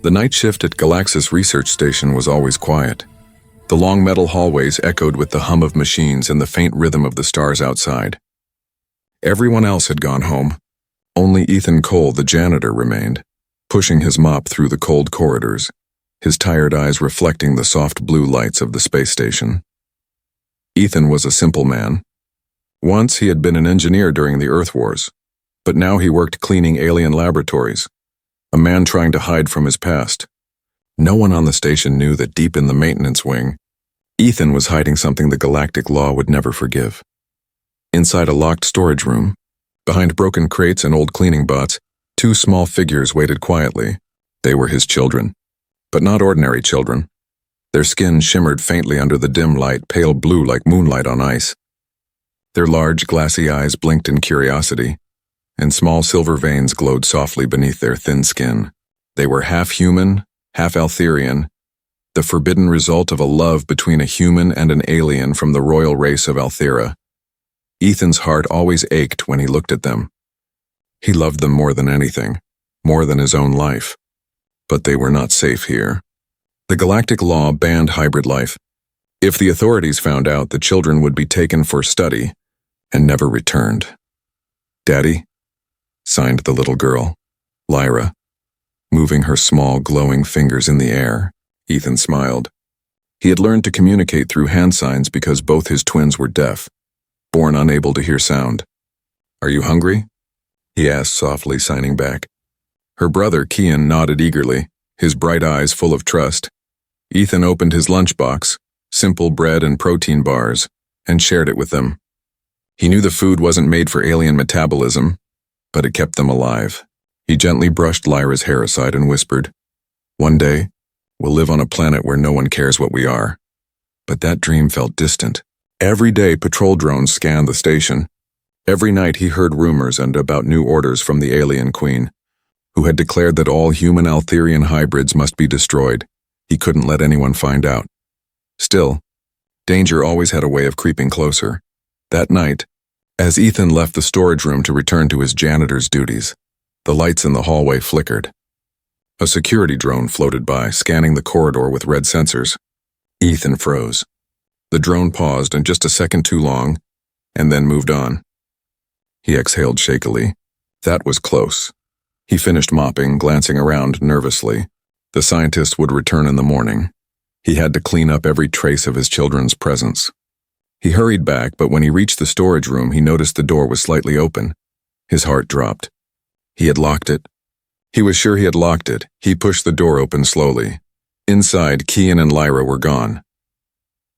The night shift at Galaxis Research Station was always quiet. The long metal hallways echoed with the hum of machines and the faint rhythm of the stars outside. Everyone else had gone home. Only Ethan Cole, the janitor, remained, pushing his mop through the cold corridors, his tired eyes reflecting the soft blue lights of the space station. Ethan was a simple man. Once he had been an engineer during the Earth Wars, but now he worked cleaning alien laboratories, a man trying to hide from his past. No one on the station knew that deep in the maintenance wing, Ethan was hiding something the galactic law would never forgive. Inside a locked storage room, behind broken crates and old cleaning bots, two small figures waited quietly. They were his children, but not ordinary children. Their skin shimmered faintly under the dim light, pale blue like moonlight on ice. Their large, glassy eyes blinked in curiosity, and small silver veins glowed softly beneath their thin skin. They were half human, half Altherian, the forbidden result of a love between a human and an alien from the royal race of Althera. Ethan's heart always ached when he looked at them. He loved them more than anything, more than his own life. But they were not safe here. The galactic law banned hybrid life. If the authorities found out, the children would be taken for study and never returned. "Daddy," signed the little girl, Lyra. Moving her small, glowing fingers in the air, Ethan smiled. He had learned to communicate through hand signs because both his twins were deaf, born unable to hear sound. "Are you hungry?" he asked softly, signing back. Her brother, Kian, nodded eagerly, his bright eyes full of trust. Ethan opened his lunchbox, simple bread and protein bars, and shared it with them. He knew the food wasn't made for alien metabolism, but it kept them alive. He gently brushed Lyra's hair aside and whispered, "One day, we'll live on a planet where no one cares what we are." But that dream felt distant. Every day patrol drones scanned the station. Every night he heard rumors and about new orders from the alien queen, who had declared that all human Altherian hybrids must be destroyed. He couldn't let anyone find out. Still, danger always had a way of creeping closer. That night, as Ethan left the storage room to return to his janitor's duties, the lights in the hallway flickered. A security drone floated by, scanning the corridor with red sensors. Ethan froze. The drone paused in just a second too long, and then moved on. He exhaled shakily. That was close. He finished mopping, glancing around nervously. The scientist would return in the morning. He had to clean up every trace of his children's presence. He hurried back, but when he reached the storage room, he noticed the door was slightly open. His heart dropped. He had locked it. He was sure he had locked it. He pushed the door open slowly. Inside, Kian and Lyra were gone.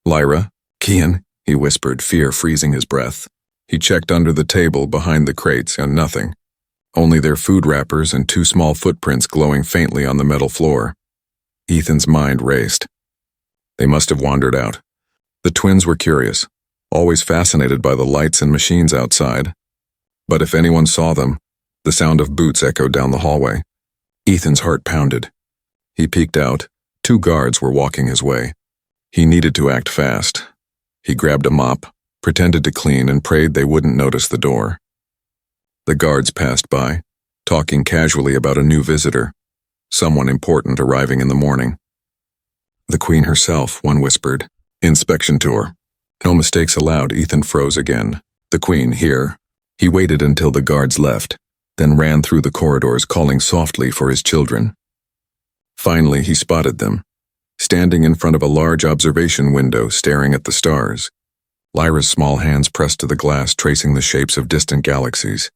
"Lyra? Kian?" he whispered, fear freezing his breath. He checked under the table behind the crates, and nothing. Only their food wrappers and two small footprints glowing faintly on the metal floor. Ethan's mind raced. They must have wandered out. The twins were curious, always fascinated by the lights and machines outside. But if anyone saw them, the sound of boots echoed down the hallway. Ethan's heart pounded. He peeked out. Two guards were walking his way. He needed to act fast. He grabbed a mop, pretended to clean, and prayed they wouldn't notice the door. The guards passed by, talking casually about a new visitor, someone important arriving in the morning. "The Queen herself," one whispered. "Inspection tour." "No mistakes allowed." Ethan froze again. "The Queen here." He waited until the guards left, then ran through the corridors calling softly for his children. Finally, he spotted them, standing in front of a large observation window staring at the stars. Lyra's small hands pressed to the glass, tracing the shapes of distant galaxies.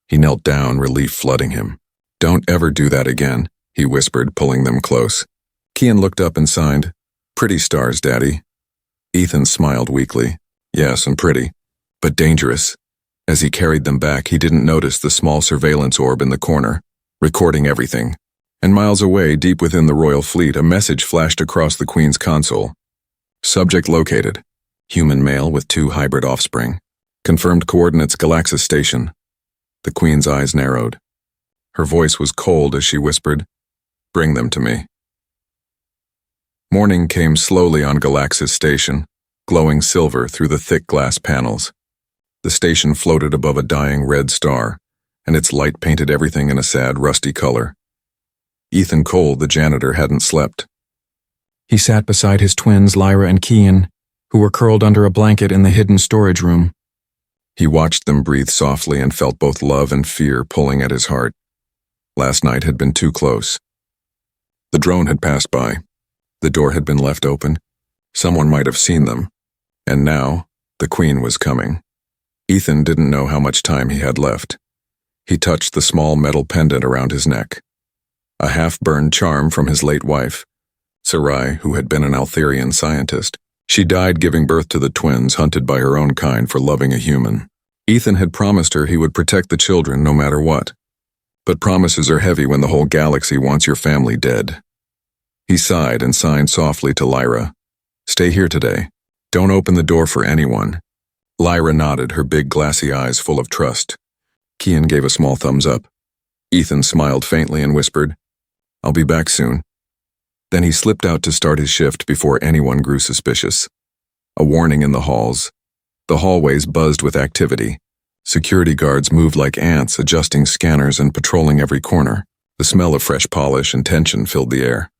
He knelt down, relief flooding him. "Don't ever do that again," he whispered, pulling them close. Kian looked up and signed, "Pretty stars, Daddy." Ethan smiled weakly. "Yes, and pretty, but dangerous." As he carried them back, he didn't notice the small surveillance orb in the corner, recording everything. And miles away, deep within the royal fleet, a message flashed across the Queen's console. "Subject located. Human male with 2 hybrid offspring. Confirmed coordinates Galaxis Station." The Queen's eyes narrowed. Her voice was cold as she whispered, "Bring them to me." Morning came slowly on Galaxis Station, glowing silver through the thick glass panels. The station floated above a dying red star, and its light painted everything in a sad, rusty color. Ethan Cole, the janitor, hadn't slept. He sat beside his twins, Lyra and Kian, who were curled under a blanket in the hidden storage room. He watched them breathe softly and felt both love and fear pulling at his heart. Last night had been too close. The drone had passed by. The door had been left open. Someone might have seen them. And now, the Queen was coming. Ethan didn't know how much time he had left. He touched the small metal pendant around his neck. A half-burned charm from his late wife, Sarai, who had been an Altherian scientist. She died giving birth to the twins, hunted by her own kind for loving a human. Ethan had promised her he would protect the children no matter what. But promises are heavy when the whole galaxy wants your family dead. He sighed and signed softly to Lyra. "Stay here today. Don't open the door for anyone." Lyra nodded, her big glassy eyes full of trust. Kian gave a small thumbs up. Ethan smiled faintly and whispered, "I'll be back soon." Then he slipped out to start his shift before anyone grew suspicious. A warning in the halls. The hallways buzzed with activity. Security guards moved like ants, adjusting scanners and patrolling every corner. The smell of fresh polish and tension filled the air.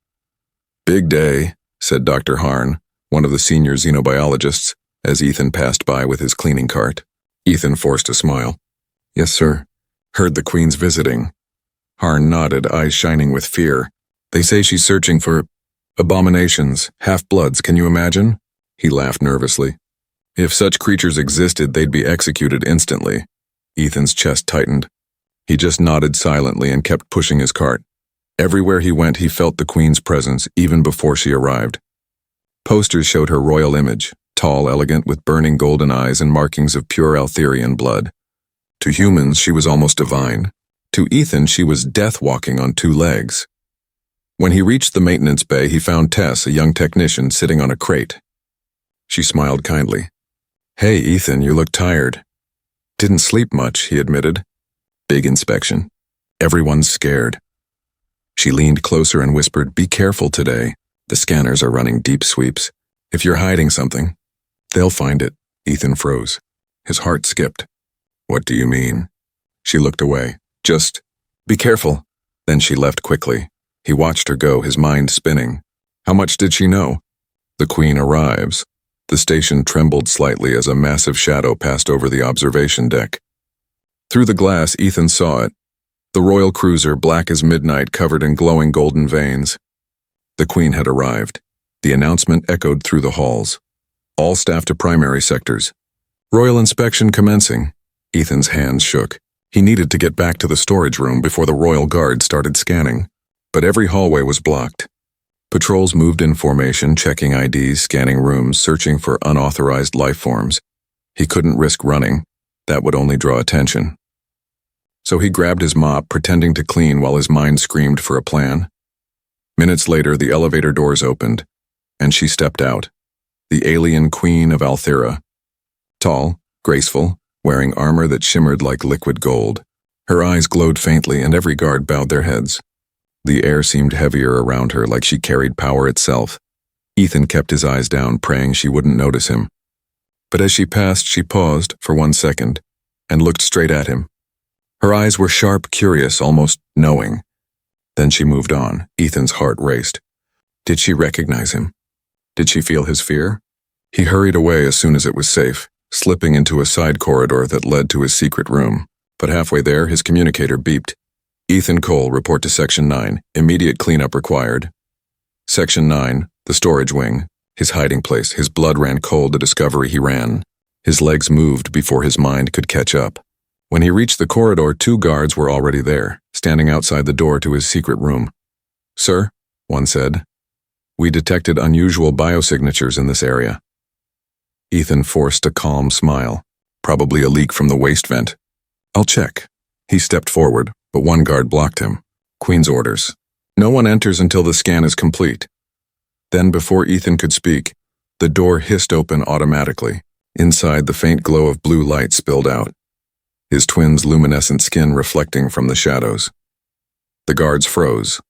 "Big day," said Dr. Harn, one of the senior xenobiologists, as Ethan passed by with his cleaning cart. Ethan forced a smile. "Yes, sir. Heard the Queen's visiting." Harn nodded, eyes shining with fear. "They say she's searching for abominations, half-bloods, can you imagine?" He laughed nervously. "If such creatures existed, they'd be executed instantly." Ethan's chest tightened. He just nodded silently and kept pushing his cart. Everywhere he went, he felt the Queen's presence, even before she arrived. Posters showed her royal image, tall, elegant, with burning golden eyes and markings of pure Altherian blood. To humans, she was almost divine. To Ethan, she was death walking on two legs. When he reached the maintenance bay, he found Tess, a young technician, sitting on a crate. She smiled kindly. "Hey, Ethan, you look tired." "Didn't sleep much," he admitted. Big inspection. Everyone's scared. She leaned closer and whispered, "Be careful today. The scanners are running deep sweeps. If you're hiding something, they'll find it." Ethan froze. His heart skipped. "What do you mean?" She looked away. "Just be careful." Then she left quickly. He watched her go, his mind spinning. How much did she know? The Queen arrives. The station trembled slightly as a massive shadow passed over the observation deck. Through the glass, Ethan saw it. The royal cruiser, black as midnight, covered in glowing golden veins. The Queen had arrived. The announcement echoed through the halls. All staff to primary sectors. Royal inspection commencing. Ethan's hands shook. He needed to get back to the storage room before the royal guard started scanning. But every hallway was blocked. Patrols moved in formation, checking IDs, scanning rooms, searching for unauthorized life forms. He couldn't risk running. That would only draw attention. So he grabbed his mop, pretending to clean while his mind screamed for a plan. Minutes later, the elevator doors opened, and she stepped out. The alien Queen of Althera. Tall, graceful, wearing armor that shimmered like liquid gold. Her eyes glowed faintly, and every guard bowed their heads. The air seemed heavier around her, like she carried power itself. Ethan kept his eyes down, praying she wouldn't notice him. But as she passed, she paused for 1 second and looked straight at him. Her eyes were sharp, curious, almost knowing. Then she moved on. Ethan's heart raced. Did she recognize him? Did she feel his fear? He hurried away as soon as it was safe, slipping into a side corridor that led to his secret room. But halfway there, his communicator beeped. "Ethan Cole, report to Section 9. Immediate cleanup required." Section 9, the storage wing. His hiding place. His blood ran cold the discovery he ran. His legs moved before his mind could catch up. When he reached the corridor, 2 guards were already there, standing outside the door to his secret room. "Sir," one said, "we detected unusual biosignatures in this area." Ethan forced a calm smile. Probably a leak from the waste vent. "I'll check." He stepped forward, but one guard blocked him. "Queen's orders. No one enters until the scan is complete." Then, before Ethan could speak, the door hissed open automatically. Inside, the faint glow of blue light spilled out, his twin's luminescent skin reflecting from the shadows. The guards froze.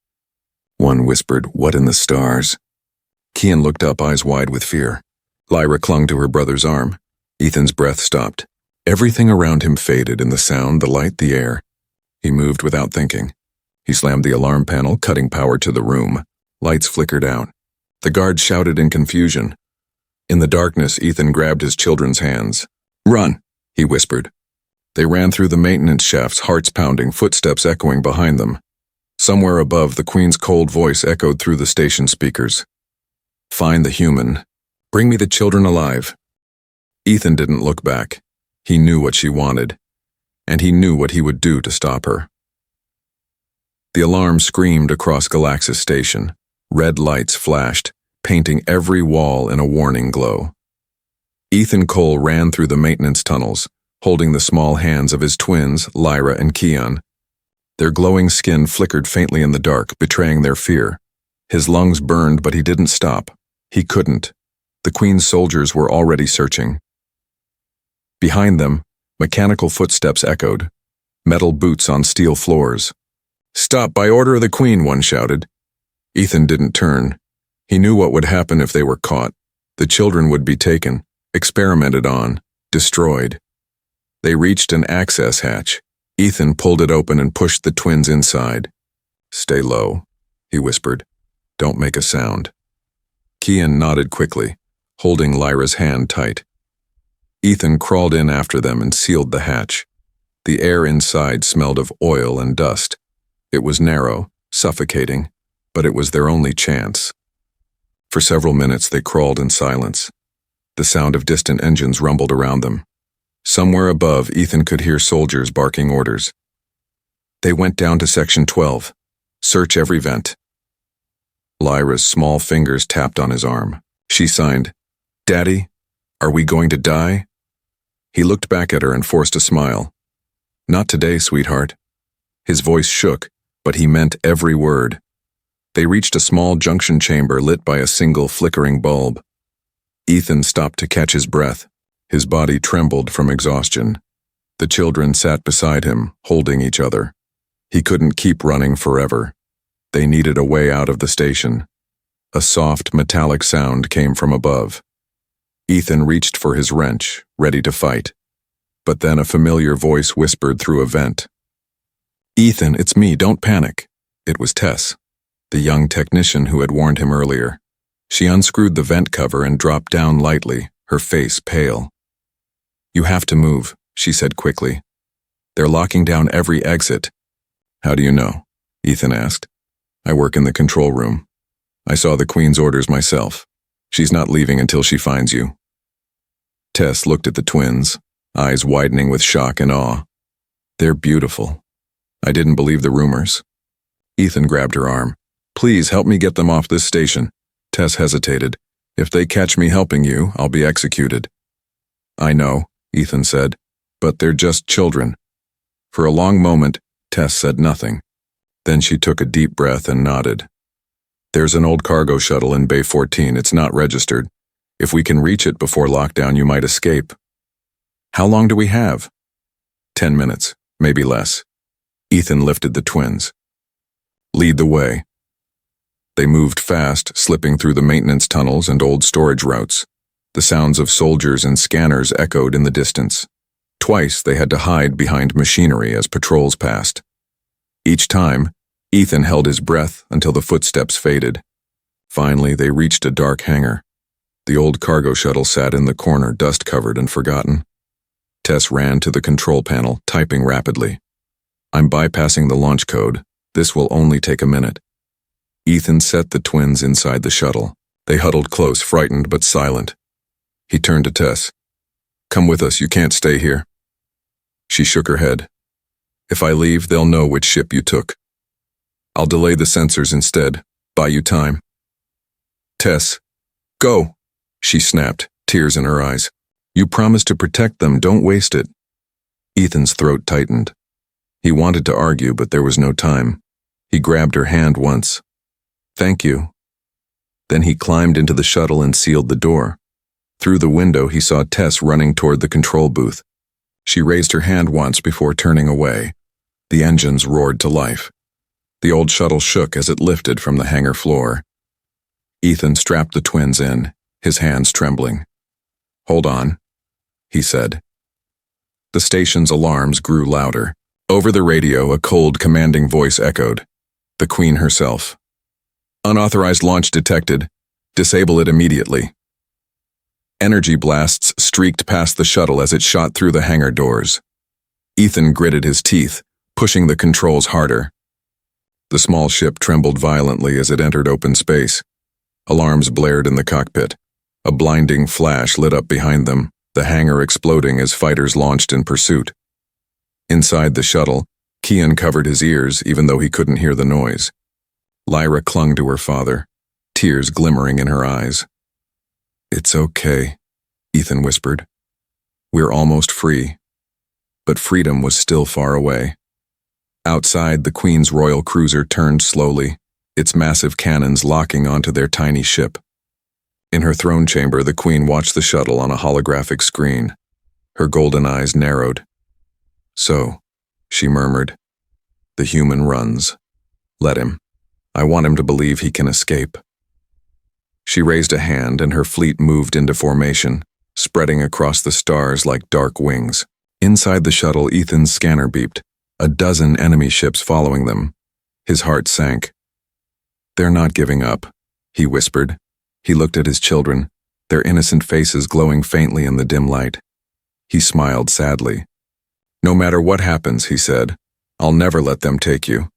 One whispered, "What in the stars?" Kian looked up, eyes wide with fear. Lyra clung to her brother's arm. Ethan's breath stopped. Everything around him faded in the sound, the light, the air. He moved without thinking. He slammed the alarm panel, cutting power to the room. Lights flickered out. The guards shouted in confusion. In the darkness, Ethan grabbed his children's hands. "Run," he whispered. They ran through the maintenance shafts, hearts pounding, footsteps echoing behind them. Somewhere above, the Queen's cold voice echoed through the station speakers. "Find the human. Bring me the children alive." Ethan didn't look back. He knew what she wanted, and he knew what he would do to stop her. The alarm screamed across Galaxis Station. Red lights flashed, painting every wall in a warning glow. Ethan Cole ran through the maintenance tunnels, holding the small hands of his twins, Lyra and Keon. Their glowing skin flickered faintly in the dark, betraying their fear. His lungs burned, but he didn't stop. He couldn't. The Queen's soldiers were already searching. Behind them, mechanical footsteps echoed, metal boots on steel floors. "Stop by order of the Queen," one shouted. Ethan didn't turn. He knew what would happen if they were caught. The children would be taken, experimented on, destroyed. They reached an access hatch. Ethan pulled it open and pushed the twins inside. "Stay low," he whispered. "Don't make a sound." Keon nodded quickly, holding Lyra's hand tight. Ethan crawled in after them and sealed the hatch. The air inside smelled of oil and dust. It was narrow, suffocating, but it was their only chance. For several minutes they crawled in silence. The sound of distant engines rumbled around them. Somewhere above, Ethan could hear soldiers barking orders. They went down to Section 12. "Search every vent." Lyra's small fingers tapped on his arm. She signed, "Daddy, are we going to die?" He looked back at her and forced a smile. "Not today, sweetheart." His voice shook, but he meant every word. They reached a small junction chamber lit by a single flickering bulb. Ethan stopped to catch his breath. His body trembled from exhaustion. The children sat beside him, holding each other. He couldn't keep running forever. They needed a way out of the station. A soft, metallic sound came from above. Ethan reached for his wrench, ready to fight. But then a familiar voice whispered through a vent. "Ethan, it's me, don't panic." It was Tess, the young technician who had warned him earlier. She unscrewed the vent cover and dropped down lightly, her face pale. "You have to move," she said quickly. "They're locking down every exit." "How do you know?" Ethan asked. "I work in the control room. I saw the Queen's orders myself. She's not leaving until she finds you." Tess looked at the twins, eyes widening with shock and awe. "They're beautiful. I didn't believe the rumors." Ethan grabbed her arm. "Please help me get them off this station." Tess hesitated. "If they catch me helping you, I'll be executed." "I know," Ethan said, "but they're just children." For a long moment, Tess said nothing. Then she took a deep breath and nodded. "There's an old cargo shuttle in Bay 14. It's not registered. If we can reach it before lockdown, you might escape." "How long do we have?" 10 minutes, maybe less. Ethan lifted the twins. "Lead the way." They moved fast, slipping through the maintenance tunnels and old storage routes. The sounds of soldiers and scanners echoed in the distance. Twice they had to hide behind machinery as patrols passed. Each time, Ethan held his breath until the footsteps faded. Finally, they reached a dark hangar. The old cargo shuttle sat in the corner, dust-covered and forgotten. Tess ran to the control panel, typing rapidly. "I'm bypassing the launch code. This will only take a minute." Ethan set the twins inside the shuttle. They huddled close, frightened but silent. He turned to Tess. "Come with us, you can't stay here." She shook her head. "If I leave, they'll know which ship you took. I'll delay the sensors instead, buy you time." "Tess, go," she snapped, tears in her eyes. "You promised to protect them, don't waste it." Ethan's throat tightened. He wanted to argue, but there was no time. He grabbed her hand once. "Thank you." Then he climbed into the shuttle and sealed the door. Through the window, he saw Tess running toward the control booth. She raised her hand once before turning away. The engines roared to life. The old shuttle shook as it lifted from the hangar floor. Ethan strapped the twins in, his hands trembling. "Hold on," he said. The station's alarms grew louder. Over the radio, a cold, commanding voice echoed. The Queen herself. Unauthorized launch detected. Disable it immediately. Energy blasts streaked past the shuttle as it shot through the hangar doors. Ethan gritted his teeth, pushing the controls harder. The small ship trembled violently as it entered open space. Alarms blared in the cockpit. A blinding flash lit up behind them, the hangar exploding as fighters launched in pursuit. Inside the shuttle, Kian covered his ears even though he couldn't hear the noise. Lyra clung to her father, tears glimmering in her eyes. "It's okay," Ethan whispered. "We're almost free." But freedom was still far away. Outside, the Queen's royal cruiser turned slowly, its massive cannons locking onto their tiny ship. In her throne chamber, the Queen watched the shuttle on a holographic screen. Her golden eyes narrowed. "So," she murmured, "the human runs. Let him. I want him to believe he can escape." She raised a hand and her fleet moved into formation, spreading across the stars like dark wings. Inside the shuttle, Ethan's scanner beeped, a dozen enemy ships following them. His heart sank. "They're not giving up," he whispered. He looked at his children, their innocent faces glowing faintly in the dim light. He smiled sadly. "No matter what happens," he said, "I'll never let them take you."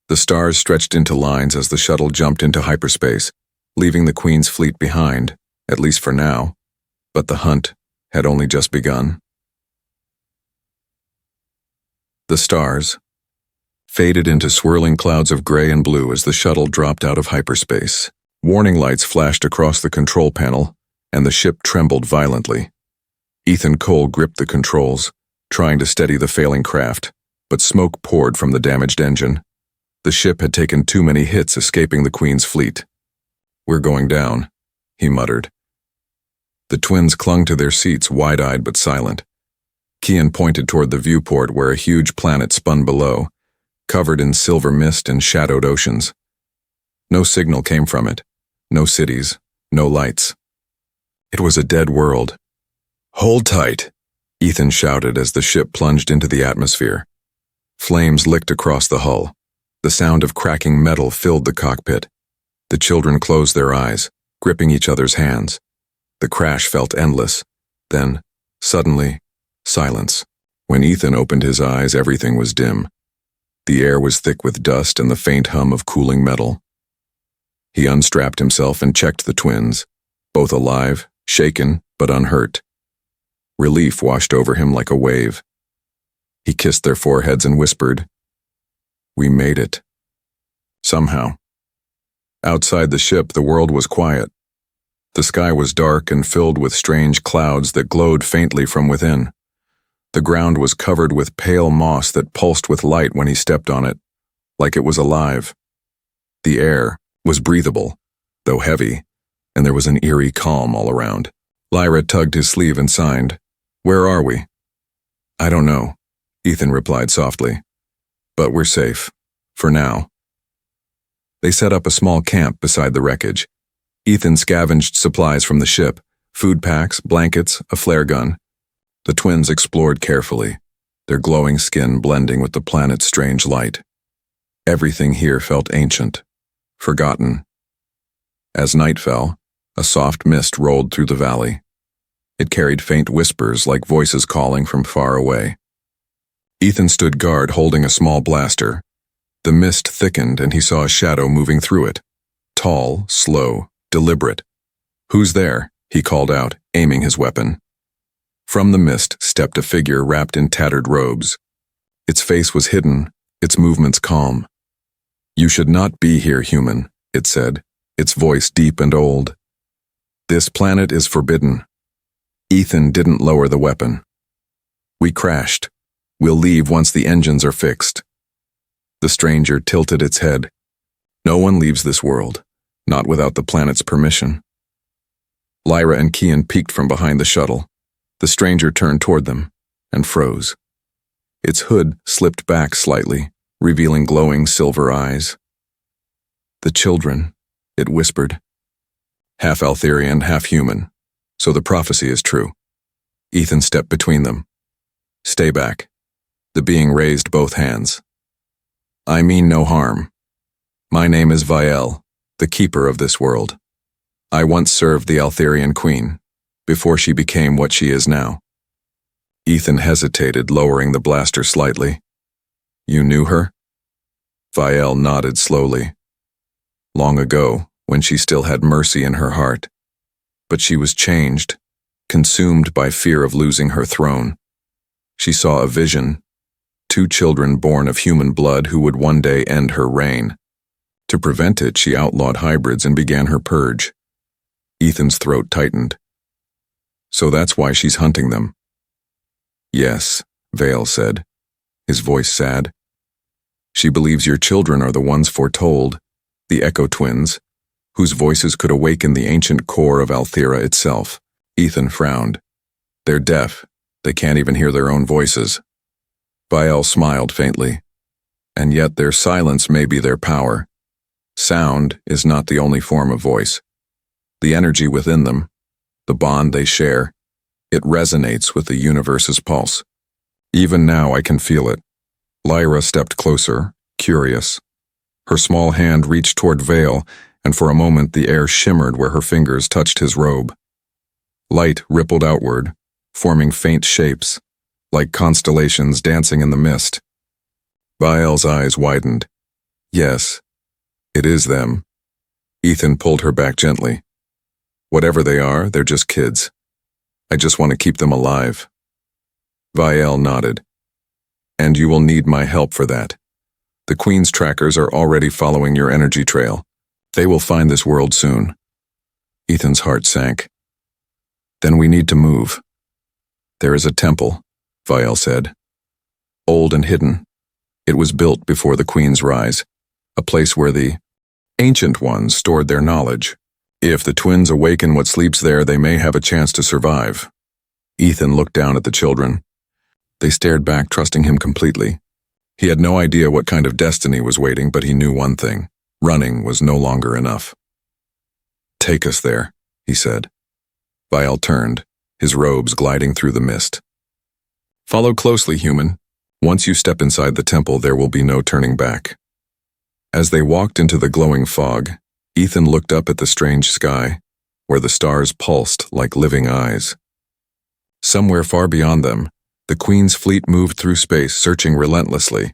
The stars stretched into lines as the shuttle jumped into hyperspace, leaving the Queen's fleet behind, at least for now. But the hunt had only just begun. The stars faded into swirling clouds of gray and blue as the shuttle dropped out of hyperspace. Warning lights flashed across the control panel, and the ship trembled violently. Ethan Cole gripped the controls, trying to steady the failing craft, but smoke poured from the damaged engine. The ship had taken too many hits escaping the Queen's fleet. "We're going down," he muttered. The twins clung to their seats, wide-eyed but silent. Kian pointed toward the viewport where a huge planet spun below, covered in silver mist and shadowed oceans. No signal came from it. No cities, no lights. It was a dead world. "Hold tight," Ethan shouted as the ship plunged into the atmosphere. Flames licked across the hull. The sound of cracking metal filled the cockpit. The children closed their eyes, gripping each other's hands. The crash felt endless. Then, suddenly, silence. When Ethan opened his eyes, everything was dim. The air was thick with dust and the faint hum of cooling metal. He unstrapped himself and checked the twins, both alive, shaken, but unhurt. Relief washed over him like a wave. He kissed their foreheads and whispered, "We made it." Somehow. Outside the ship, the world was quiet. The sky was dark and filled with strange clouds that glowed faintly from within. The ground was covered with pale moss that pulsed with light when he stepped on it, like it was alive. The air was breathable, though heavy, and there was an eerie calm all around. Lyra tugged his sleeve and signed, "Where are we?" "I don't know," Ethan replied softly. "But we're safe. For now." They set up a small camp beside the wreckage. Ethan scavenged supplies from the ship, food packs, blankets, a flare gun. The twins explored carefully, their glowing skin blending with the planet's strange light. Everything here felt ancient, forgotten. As night fell, a soft mist rolled through the valley. It carried faint whispers like voices calling from far away. Ethan stood guard holding a small blaster. The mist thickened and he saw a shadow moving through it. Tall, slow, deliberate. "Who's there?" he called out, aiming his weapon. From the mist stepped a figure wrapped in tattered robes. Its face was hidden, its movements calm. "You should not be here, human," it said, its voice deep and old. "This planet is forbidden." Ethan didn't lower the weapon. "We crashed. We'll leave once the engines are fixed." The stranger tilted its head. "No one leaves this world, not without the planet's permission." Lyra and Kian peeked from behind the shuttle. The stranger turned toward them and froze. Its hood slipped back slightly, revealing glowing silver eyes. "The children," it whispered. "Half Altherian, half human, so the prophecy is true." Ethan stepped between them. "Stay back." The being raised both hands. "I mean no harm. My name is Viel, the keeper of this world. I once served the Altherian queen, before she became what she is now. Ethan hesitated, lowering the blaster slightly. You knew her? Viel nodded slowly. Long ago, when she still had mercy in her heart. But she was changed, consumed by fear of losing her throne. She saw a vision, 2 children born of human blood who would one day end her reign. To prevent it, she outlawed hybrids and began her purge. Ethan's throat tightened. So that's why she's hunting them. Yes, Vale said, his voice sad. She believes your children are the ones foretold, the Echo Twins, whose voices could awaken the ancient core of Althera itself. Ethan frowned. They're deaf. They can't even hear their own voices. Viel smiled faintly. And yet their silence may be their power. Sound is not the only form of voice. The energy within them, the bond they share, it resonates with the universe's pulse. Even now I can feel it. Lyra stepped closer, curious. Her small hand reached toward Vale, and for a moment the air shimmered where her fingers touched his robe. Light rippled outward, forming faint shapes, like constellations dancing in the mist. Viel's eyes widened. Yes, it is them. Ethan pulled her back gently. Whatever they are, they're just kids. I just want to keep them alive. Viel nodded. And you will need my help for that. The Queen's trackers are already following your energy trail. They will find this world soon. Ethan's heart sank. Then we need to move. There is a temple, Viel said. Old and hidden. It was built before the Queen's rise, a place where the ancient ones stored their knowledge. If the twins awaken what sleeps there, they may have a chance to survive. Ethan looked down at the children. They stared back, trusting him completely. He had no idea what kind of destiny was waiting, but he knew one thing. Running was no longer enough. Take us there, he said. Viel turned, his robes gliding through the mist. Follow closely, human. Once you step inside the temple, there will be no turning back. As they walked into the glowing fog, Ethan looked up at the strange sky, where the stars pulsed like living eyes. Somewhere far beyond them, the Queen's fleet moved through space, searching relentlessly.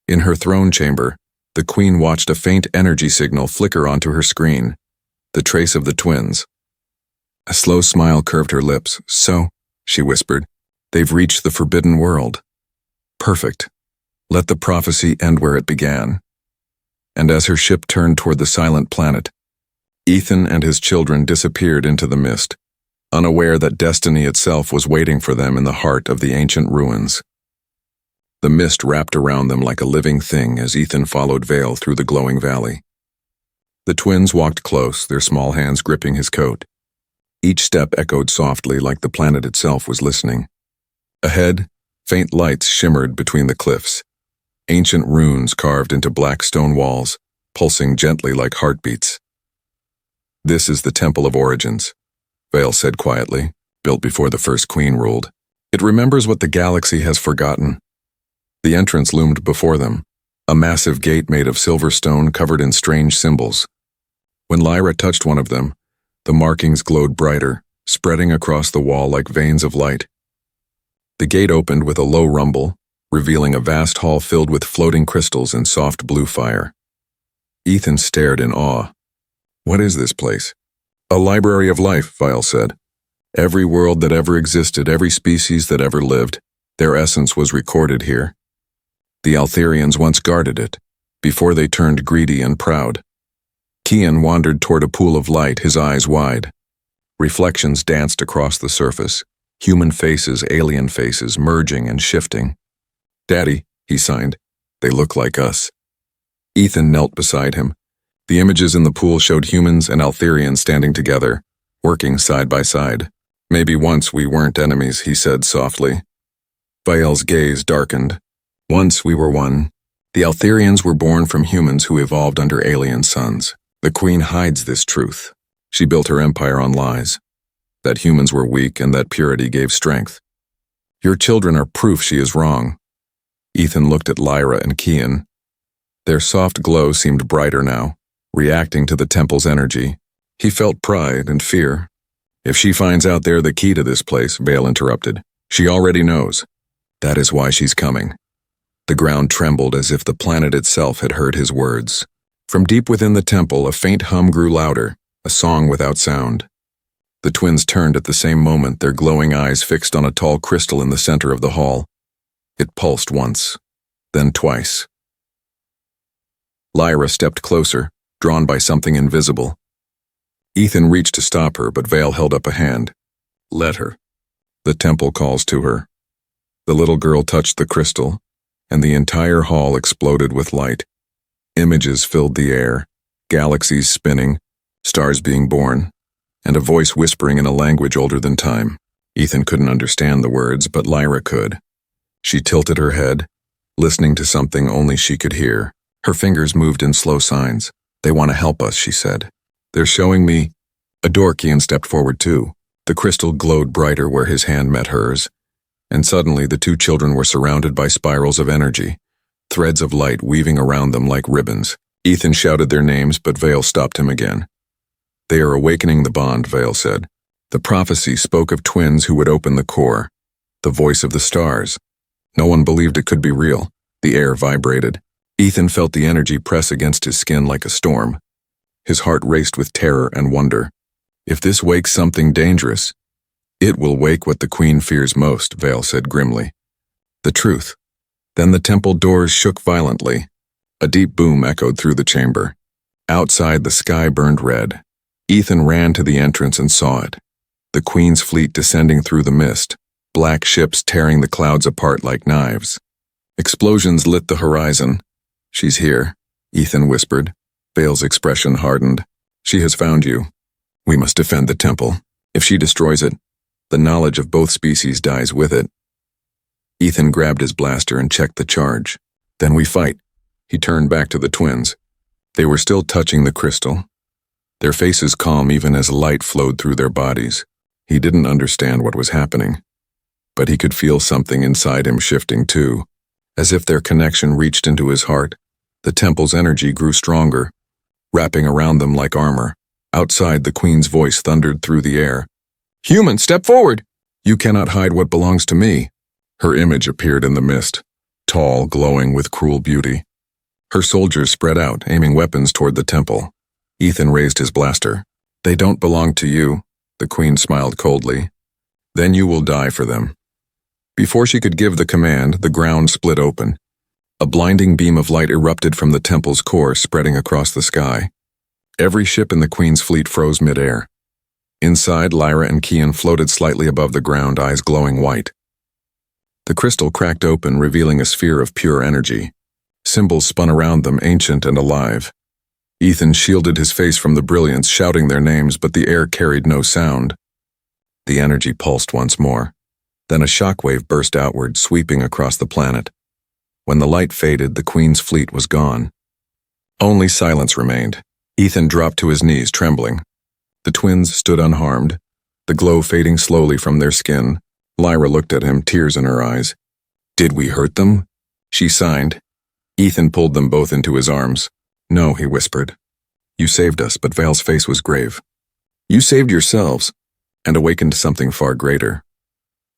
In her throne chamber, the Queen watched a faint energy signal flicker onto her screen, the trace of the twins. A slow smile curved her lips. So, she whispered, they've reached the forbidden world. Perfect. Let the prophecy end where it began. And as her ship turned toward the silent planet, Ethan and his children disappeared into the mist, unaware that destiny itself was waiting for them in the heart of the ancient ruins. The mist wrapped around them like a living thing as Ethan followed Vale through the glowing valley. The twins walked close, their small hands gripping his coat. Each step echoed softly like the planet itself was listening. Ahead, faint lights shimmered between the cliffs, ancient runes carved into black stone walls, pulsing gently like heartbeats. This is the Temple of Origins, Vale said quietly, built before the first queen ruled. It remembers what the galaxy has forgotten. The entrance loomed before them, a massive gate made of silver stone covered in strange symbols. When Lyra touched one of them, the markings glowed brighter, spreading across the wall like veins of light. The gate opened with a low rumble, revealing a vast hall filled with floating crystals and soft blue fire. Ethan stared in awe. What is this place? A library of life, Viel said. Every world that ever existed, every species that ever lived, their essence was recorded here. The Altherians once guarded it, before they turned greedy and proud. Kian wandered toward a pool of light, his eyes wide. Reflections danced across the surface, human faces, alien faces, merging and shifting. Daddy, he signed, they look like us. Ethan knelt beside him. The images in the pool showed humans and Altherians standing together, working side by side. Maybe once we weren't enemies, he said softly. Viel's gaze darkened. Once we were one. The Altherians were born from humans who evolved under alien suns. The Queen hides this truth. She built her empire on lies. That humans were weak and that purity gave strength. Your children are proof she is wrong. Ethan looked at Lyra and Kian. Their soft glow seemed brighter now, reacting to the temple's energy. He felt pride and fear. If she finds out they're the key to this place, Vale interrupted, she already knows. That is why she's coming. The ground trembled as if the planet itself had heard his words. From deep within the temple, a faint hum grew louder, a song without sound. The twins turned at the same moment, their glowing eyes fixed on a tall crystal in the center of the hall. It pulsed once, then twice. Lyra stepped closer, drawn by something invisible. Ethan reached to stop her, but Vale held up a hand. Let her. The temple calls to her. The little girl touched the crystal, and the entire hall exploded with light. Images filled the air, galaxies spinning, stars being born, and a voice whispering in a language older than time. Ethan couldn't understand the words, but Lyra could. She tilted her head, listening to something only she could hear. Her fingers moved in slow signs. They want to help us, she said. They're showing me. Adorkian stepped forward too. The crystal glowed brighter where his hand met hers, and suddenly the two children were surrounded by spirals of energy, threads of light weaving around them like ribbons. Ethan shouted their names, but Vale stopped him again. They are awakening the bond, Vale said. The prophecy spoke of twins who would open the core, the voice of the stars. No one believed it could be real. The air vibrated. Ethan felt the energy press against his skin like a storm. His heart raced with terror and wonder. If this wakes something dangerous, it will wake what the Queen fears most, Vale said grimly. The truth. Then the temple doors shook violently. A deep boom echoed through the chamber. Outside, the sky burned red. Ethan ran to the entrance and saw it. The Queen's fleet descending through the mist, black ships tearing the clouds apart like knives. Explosions lit the horizon. She's here, Ethan whispered. Vale's expression hardened. She has found you. We must defend the temple. If she destroys it, the knowledge of both species dies with it. Ethan grabbed his blaster and checked the charge. Then we fight. He turned back to the twins. They were still touching the crystal, their faces calm even as light flowed through their bodies. He didn't understand what was happening, but he could feel something inside him shifting too, as if their connection reached into his heart. The temple's energy grew stronger, wrapping around them like armor. Outside, the Queen's voice thundered through the air. Human, step forward! You cannot hide what belongs to me. Her image appeared in the mist, tall, glowing with cruel beauty. Her soldiers spread out, aiming weapons toward the temple. Ethan raised his blaster. They don't belong to you, the Queen smiled coldly. Then you will die for them. Before she could give the command, the ground split open. A blinding beam of light erupted from the temple's core, spreading across the sky. Every ship in the Queen's fleet froze midair. Inside, Lyra and Kian floated slightly above the ground, eyes glowing white. The crystal cracked open, revealing a sphere of pure energy. Symbols spun around them, ancient and alive. Ethan shielded his face from the brilliance, shouting their names, but the air carried no sound. The energy pulsed once more. Then a shockwave burst outward, sweeping across the planet. When the light faded, the Queen's fleet was gone. Only silence remained. Ethan dropped to his knees, trembling. The twins stood unharmed, the glow fading slowly from their skin. Lyra looked at him, tears in her eyes. Did we hurt them? She signed. Ethan pulled them both into his arms. No, he whispered. You saved us, but Vale's face was grave. You saved yourselves, and awakened something far greater.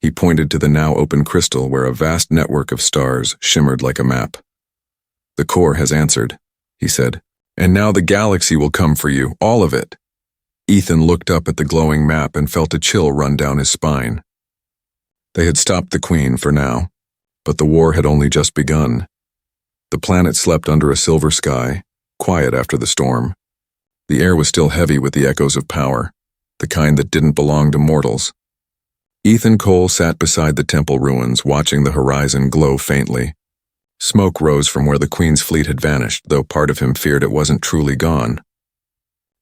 He pointed to the now open crystal where a vast network of stars shimmered like a map. The core has answered, he said, and now the galaxy will come for you, all of it. Ethan looked up at the glowing map and felt a chill run down his spine. They had stopped the Queen for now, but the war had only just begun. The planet slept under a silver sky, quiet after the storm. The air was still heavy with the echoes of power, the kind that didn't belong to mortals. Ethan Cole sat beside the temple ruins, watching the horizon glow faintly. Smoke rose from where the Queen's fleet had vanished, though part of him feared it wasn't truly gone.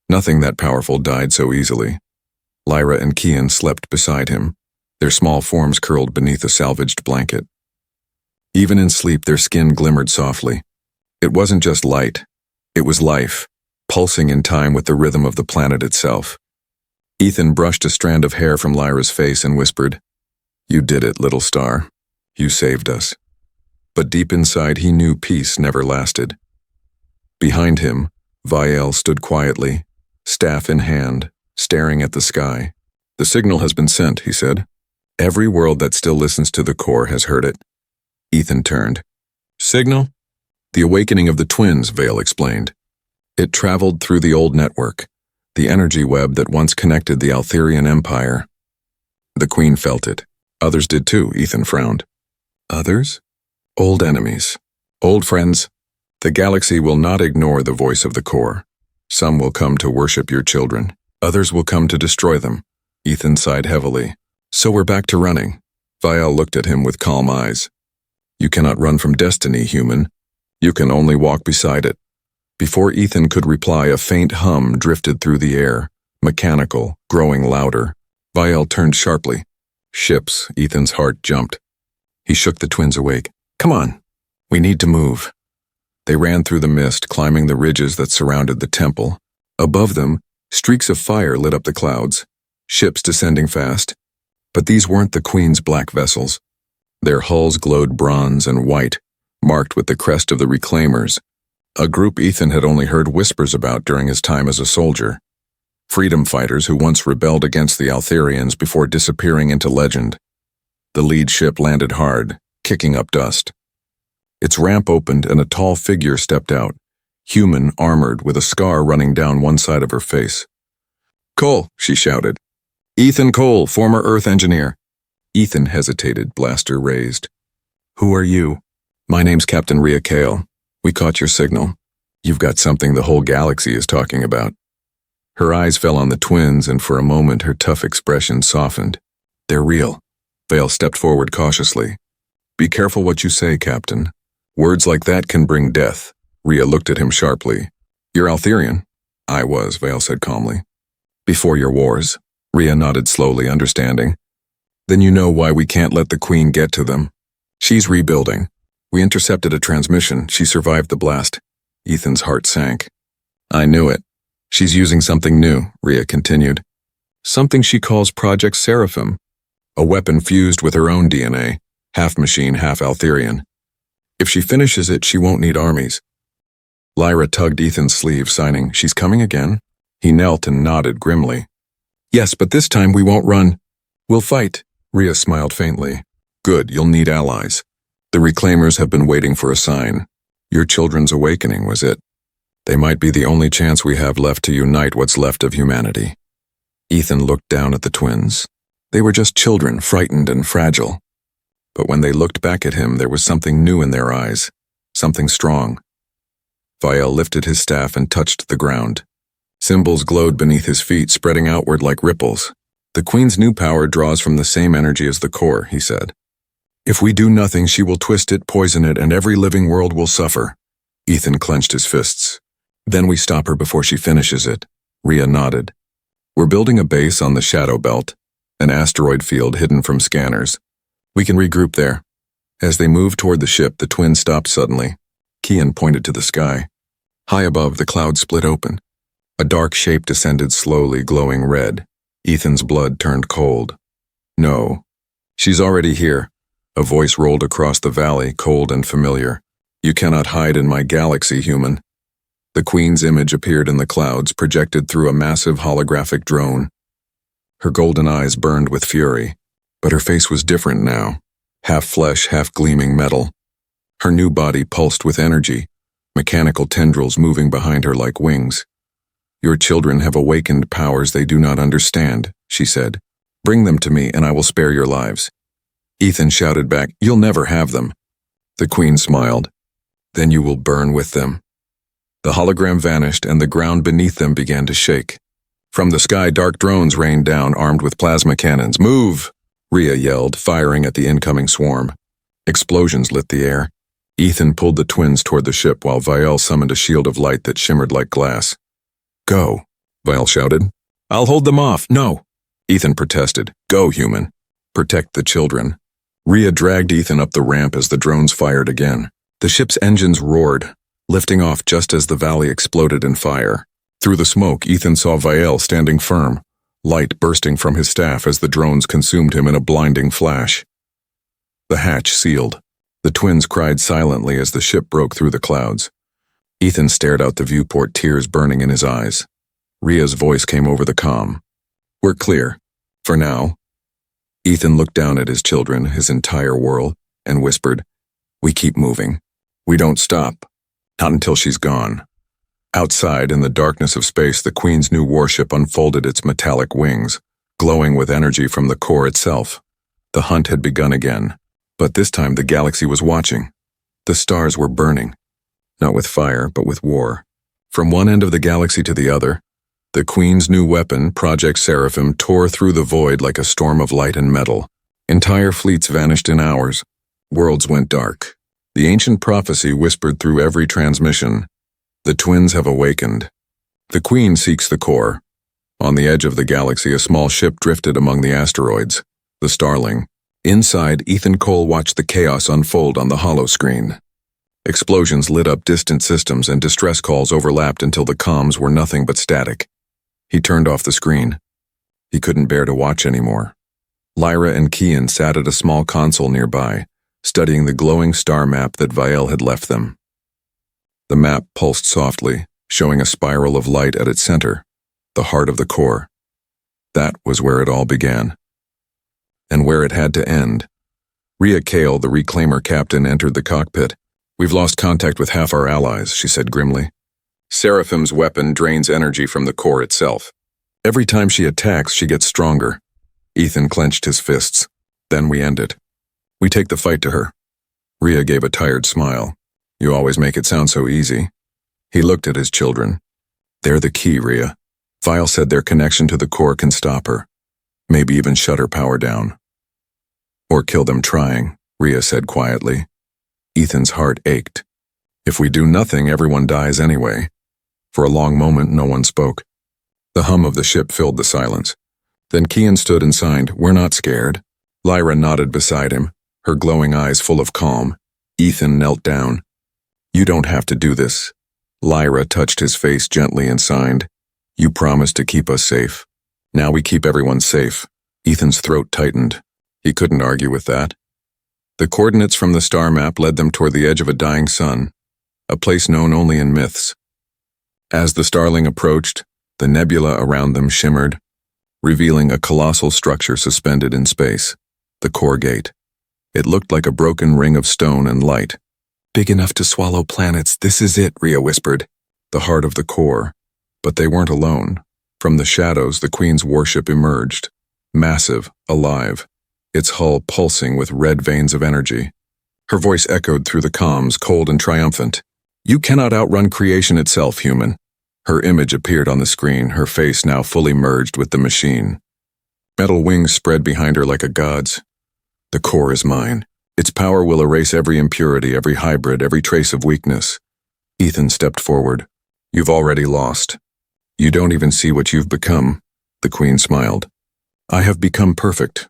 Nothing that powerful died so easily. Lyra and Kian slept beside him, their small forms curled beneath a salvaged blanket. Even in sleep, their skin glimmered softly. It wasn't just light. It was life, pulsing in time with the rhythm of the planet itself. Ethan brushed a strand of hair from Lyra's face and whispered, You did it, little star. You saved us. But deep inside, he knew peace never lasted. Behind him, Vial stood quietly, staff in hand, staring at the sky. "The signal has been sent," he said. "Every world that still listens to the core has heard it." Ethan turned. "Signal?" "The awakening of the twins," Vale explained. "It traveled through the old network, the energy web that once connected the Altherian Empire." The Queen felt it. Others did too, Ethan frowned. Others? Old enemies. Old friends. The galaxy will not ignore the voice of the core. Some will come to worship your children. Others will come to destroy them. Ethan sighed heavily. "So we're back to running." Vial looked at him with calm eyes. "You cannot run from destiny, human. You can only walk beside it." Before Ethan could reply, a faint hum drifted through the air, mechanical, growing louder. Vial turned sharply. Ships, Ethan's heart jumped. He shook the twins awake. "Come on, we need to move." They ran through the mist, climbing the ridges that surrounded the temple. Above them, streaks of fire lit up the clouds, ships descending fast. But these weren't the Queen's black vessels. Their hulls glowed bronze and white, marked with the crest of the Reclaimers, a group Ethan had only heard whispers about during his time as a soldier. Freedom fighters who once rebelled against the Altherians before disappearing into legend. The lead ship landed hard, kicking up dust. Its ramp opened and a tall figure stepped out, human, armored, with a scar running down one side of her face. "Cole," she shouted. "Ethan Cole, former Earth engineer." Ethan hesitated, blaster raised. "Who are you?" "My name's Captain Rhea Kale. We caught your signal. You've got something the whole galaxy is talking about." Her eyes fell on the twins, and for a moment her tough expression softened. "They're real." Vale stepped forward cautiously. "Be careful what you say, Captain. Words like that can bring death." Rhea looked at him sharply. "You're Altherian?" "I was," Vale said calmly. "Before your wars?" Rhea nodded slowly, understanding. "Then you know why we can't let the Queen get to them. She's rebuilding. We intercepted a transmission. She survived the blast." Ethan's heart sank. "I knew it. She's using something new," Rhea continued. "Something she calls Project Seraphim. A weapon fused with her own DNA, half machine, half Altherian. If she finishes it, she won't need armies." Lyra tugged Ethan's sleeve, signing, "She's coming again?" He knelt and nodded grimly. "Yes, but this time we won't run. We'll fight." Rhea smiled faintly. "Good, you'll need allies. The Reclaimers have been waiting for a sign. Your children's awakening was it. They might be the only chance we have left to unite what's left of humanity." Ethan looked down at the twins. They were just children, frightened and fragile. But when they looked back at him, there was something new in their eyes, something strong. Vial lifted his staff and touched the ground. Symbols glowed beneath his feet, spreading outward like ripples. "The Queen's new power draws from the same energy as the core," he said. "If we do nothing, she will twist it, poison it, and every living world will suffer." Ethan clenched his fists. "Then we stop her before she finishes it." Rhea nodded. "We're building a base on the Shadow Belt, an asteroid field hidden from scanners. We can regroup there." As they moved toward the ship, the twins stopped suddenly. Kian pointed to the sky. High above, the clouds split open. A dark shape descended slowly, glowing red. Ethan's blood turned cold. "No. She's already here." A voice rolled across the valley, cold and familiar. "You cannot hide in my galaxy, human." The Queen's image appeared in the clouds, projected through a massive holographic drone. Her golden eyes burned with fury, but her face was different now, half flesh, half gleaming metal. Her new body pulsed with energy, mechanical tendrils moving behind her like wings. "Your children have awakened powers they do not understand," she said. "Bring them to me and I will spare your lives." Ethan shouted back, "You'll never have them." The Queen smiled. "Then you will burn with them." The hologram vanished and the ground beneath them began to shake. From the sky, dark drones rained down, armed with plasma cannons. "Move!" Rhea yelled, firing at the incoming swarm. Explosions lit the air. Ethan pulled the twins toward the ship while Vial summoned a shield of light that shimmered like glass. "Go," Vial shouted. "I'll hold them off." "No," Ethan protested. "Go, human. Protect the children." Rhea dragged Ethan up the ramp as the drones fired again. The ship's engines roared, lifting off just as the valley exploded in fire. Through the smoke, Ethan saw Vial standing firm, light bursting from his staff as the drones consumed him in a blinding flash. The hatch sealed. The twins cried silently as the ship broke through the clouds. Ethan stared out the viewport, tears burning in his eyes. Ria's voice came over the comm. "We're clear. For now." Ethan looked down at his children, his entire world, and whispered, "We keep moving. We don't stop. Not until she's gone." Outside, in the darkness of space, the Queen's new warship unfolded its metallic wings, glowing with energy from the core itself. The hunt had begun again, but this time the galaxy was watching. The stars were burning, not with fire, but with war. From one end of the galaxy to the other, the Queen's new weapon, Project Seraphim, tore through the void like a storm of light and metal. Entire fleets vanished in hours. Worlds went dark. The ancient prophecy whispered through every transmission. The twins have awakened. The Queen seeks the core. On the edge of the galaxy, a small ship drifted among the asteroids, the Starling. Inside, Ethan Cole watched the chaos unfold on the holoscreen. Explosions lit up distant systems and distress calls overlapped until the comms were nothing but static. He turned off the screen. He couldn't bear to watch anymore. Lyra and Kian sat at a small console nearby, studying the glowing star map that Vael had left them. The map pulsed softly, showing a spiral of light at its center, the heart of the core. That was where it all began. And where it had to end. Ria Kale, the reclaimer captain, entered the cockpit. "We've lost contact with half our allies," she said grimly. "Seraphim's weapon drains energy from the core itself. Every time she attacks, she gets stronger." Ethan clenched his fists. "Then we end it. We take the fight to her." Ria gave a tired smile. "You always make it sound so easy." He looked at his children. "They're the key, Ria. Vael said their connection to the core can stop her. Maybe even shut her power down. Or kill them trying," Ria said quietly. Ethan's heart ached. "If we do nothing, everyone dies anyway." For a long moment, no one spoke. The hum of the ship filled the silence. Then Kian stood and signed, "We're not scared." Lyra nodded beside him, her glowing eyes full of calm. Ethan knelt down. "You don't have to do this." Lyra touched his face gently and signed, "You promised to keep us safe. Now we keep everyone safe." Ethan's throat tightened. He couldn't argue with that. The coordinates from the star map led them toward the edge of a dying sun, a place known only in myths. As the Starling approached, the nebula around them shimmered, revealing a colossal structure suspended in space, the core gate. It looked like a broken ring of stone and light. "Big enough to swallow planets, this is it," Ria whispered. The heart of the core. But they weren't alone. From the shadows, the Queen's warship emerged, massive, alive, its hull pulsing with red veins of energy. Her voice echoed through the comms, cold and triumphant. "You cannot outrun creation itself, human." Her image appeared on the screen, her face now fully merged with the machine. Metal wings spread behind her like a god's. "The core is mine. Its power will erase every impurity, every hybrid, every trace of weakness." Ethan stepped forward. "You've already lost. You don't even see what you've become." The Queen smiled. "I have become perfect."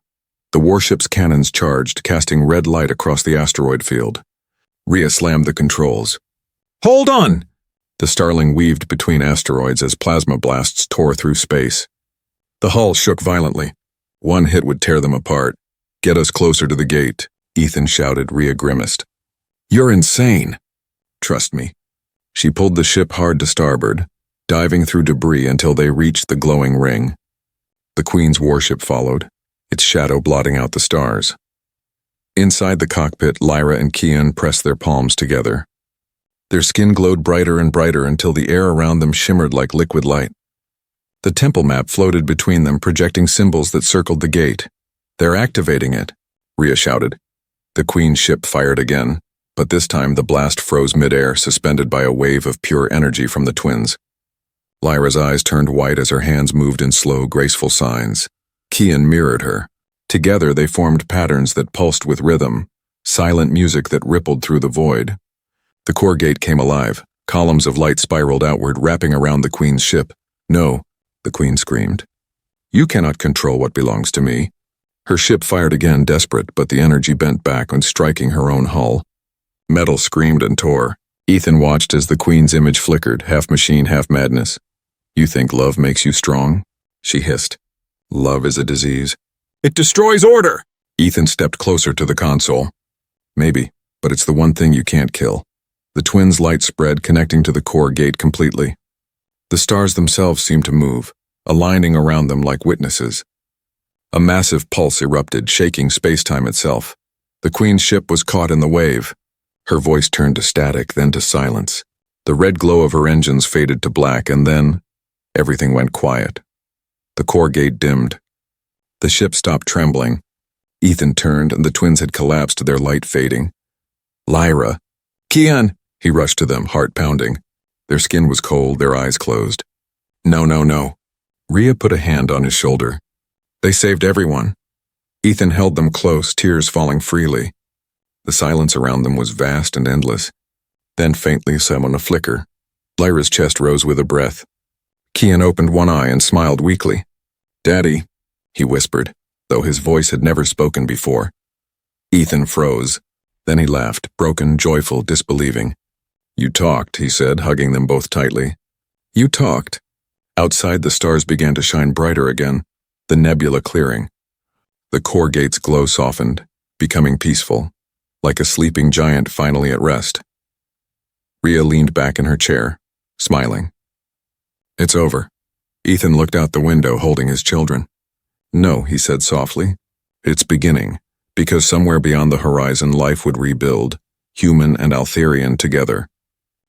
The warship's cannons charged, casting red light across the asteroid field. Ria slammed the controls. "Hold on!" The Starling weaved between asteroids as plasma blasts tore through space. The hull shook violently. One hit would tear them apart. "Get us closer to the gate," Ethan shouted. Ria grimaced. "You're insane." "Trust me." She pulled the ship hard to starboard, diving through debris until they reached the glowing ring. The Queen's warship followed, its shadow blotting out the stars. Inside the cockpit, Lyra and Kian pressed their palms together. Their skin glowed brighter and brighter until the air around them shimmered like liquid light. The temple map floated between them, projecting symbols that circled the gate. "They're activating it," Ria shouted. The Queen's ship fired again, but this time the blast froze midair, suspended by a wave of pure energy from the twins. Lyra's eyes turned white as her hands moved in slow, graceful signs. Kian mirrored her. Together they formed patterns that pulsed with rhythm, silent music that rippled through the void. The core gate came alive. Columns of light spiraled outward, wrapping around the Queen's ship. "No," the Queen screamed. "You cannot control what belongs to me." Her ship fired again, desperate, but the energy bent back and striking her own hull. Metal screamed and tore. Ethan watched as the Queen's image flickered, half machine, half madness. "You think love makes you strong?" she hissed. "Love is a disease. It destroys order!" Ethan stepped closer to the console. "Maybe, but it's the one thing you can't kill." The twins' light spread, connecting to the core gate completely. The stars themselves seemed to move, aligning around them like witnesses. A massive pulse erupted, shaking space-time itself. The Queen's ship was caught in the wave. Her voice turned to static, then to silence. The red glow of her engines faded to black, and then everything went quiet. The core gate dimmed. The ship stopped trembling. Ethan turned, and the twins had collapsed, their light fading. Lyra! Kian! He rushed to them, heart pounding. Their skin was cold, their eyes closed. No, no, no. Rhea put a hand on his shoulder. They saved everyone. Ethan held them close, tears falling freely. The silence around them was vast and endless. Then faintly, someone a flicker. Lyra's chest rose with a breath. Kian opened one eye and smiled weakly. Daddy, he whispered, though his voice had never spoken before. Ethan froze. Then he laughed, broken, joyful, disbelieving. You talked, he said, hugging them both tightly. You talked. Outside, the stars began to shine brighter again, the nebula clearing. The core gate's glow softened, becoming peaceful, like a sleeping giant finally at rest. Rhea leaned back in her chair, smiling. It's over. Ethan looked out the window, holding his children. No, he said softly. It's beginning, because somewhere beyond the horizon life would rebuild, human and Altherian together.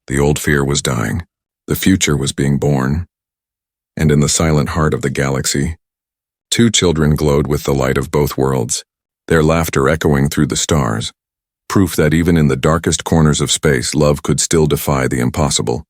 The old fear was dying. The future was being born. And in the silent heart of the galaxy, two children glowed with the light of both worlds, their laughter echoing through the stars, proof that even in the darkest corners of space, love could still defy the impossible.